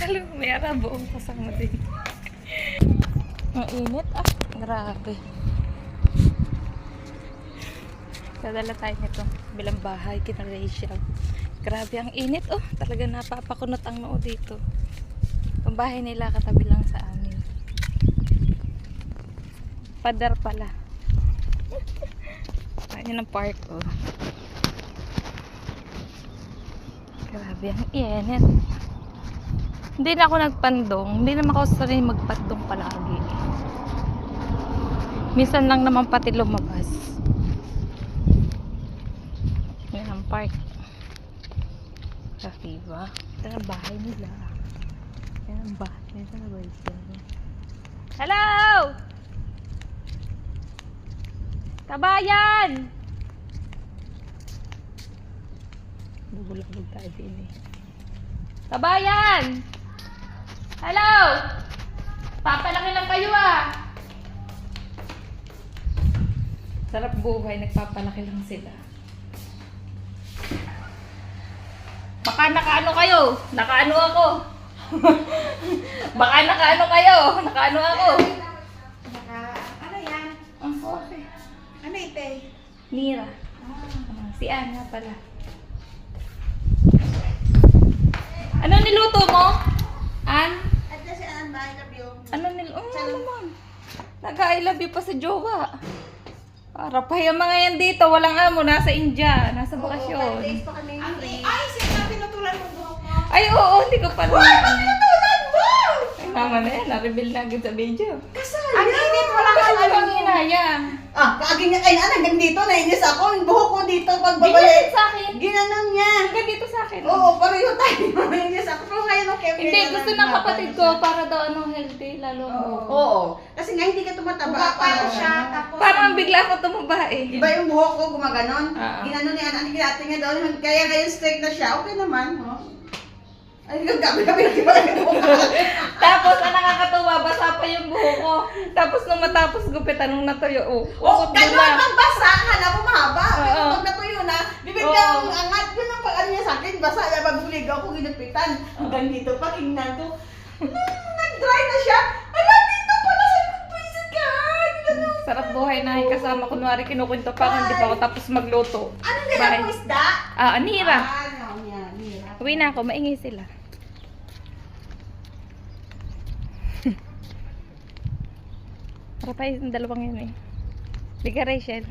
Alam, may arabo ang kasama din. Ang init ah. Grabe. Dadala tayo nito. Bilang bahay, kina Rachel. Grabe ang init oh. Talaga napapakunot ang noo dito. Ang bahay nila katabi lang sa amin. Padar pala. Ayan ang park oh. Grabe ang init. Hindi na ako nagpandong. Hindi naman ako sanay magpandong palagi. Minsan lang naman pati lumabas. Yan ang park. Diba? Ito ang bahay nila. Yan ang bahay nila. Hello! Kabayan! Bubulabog tayo din eh. Kabayan! Hello! Papalaki lang kayo ah! Sarap buhay, nagpapalaki lang sila. Baka nakaano kayo? Nakaano ako? Baka nakaano kayo? Nakaano ako? Ano yan? Okay. Ano ite? Mira. Si Anna pala. Ano niluto mo? An? At kasi ang bahay na view. Ano niluto? Oh, naman. Nag-I love you pa sa jowa. Para pa yung mga yan dito, walang amo, nasa India, nasa bakasyon. 5 days pa kami free. Ay, sinabi natulan mo buhok mo. Ay, oo, hindi ko pala. Natulan mo! Ay, tama na yan, na-reveal na agad sa video. Kasal ang init, wala Kasi kang bang hinayang? kaagin niya, ay hanggang dito, nainis ako. Yung buhok ko dito, Ganyan pagbabalik. sa akin. Ginanon niya. Hanggang dito sa akin. Oo, pareho tayo. Nainis ako. Pero ngayon, okay. Hindi, gusto ng kapatid ko para daw ano healthy, lalo ang buhok ko. Oo. Kasi nga hindi ka tumataba. Parang siya, tapos... Parang bigla ako tumaba eh. Iba yung buhok ko, gumaganon. Oo. Ginanon niya, ang kinati niya daw. Kaya ngayon straight na siya. Okay naman, no? Ay, gabi-gabi. Tapos, ang nakakatuwa, basa pa yung buhok ko. Tapos, nung matapos gupitan, nung natuyo, Oh, usok ganun na. ang basa. Hala mo mahaba. Pero Oo. pag natuyo na, bibig Oo. ang angat. Yun ang pag-ano niya sa akin. Basa, mabulig ako, ginupitan. Hanggang dito pa, kingnan ko. Nag-dry na siya. Hala, dito pala sa pwisit ka. Ganun. Sarap buhay na kasama. Kunwari, kinukwento pa ako, hindi pa ako tapos magluto. Anong Bye. ganyan mo isda? Anira. Ano yan, nira. Uwi na ako, maingay sila. Para pa yung dalawang yun eh. Liga Rachel.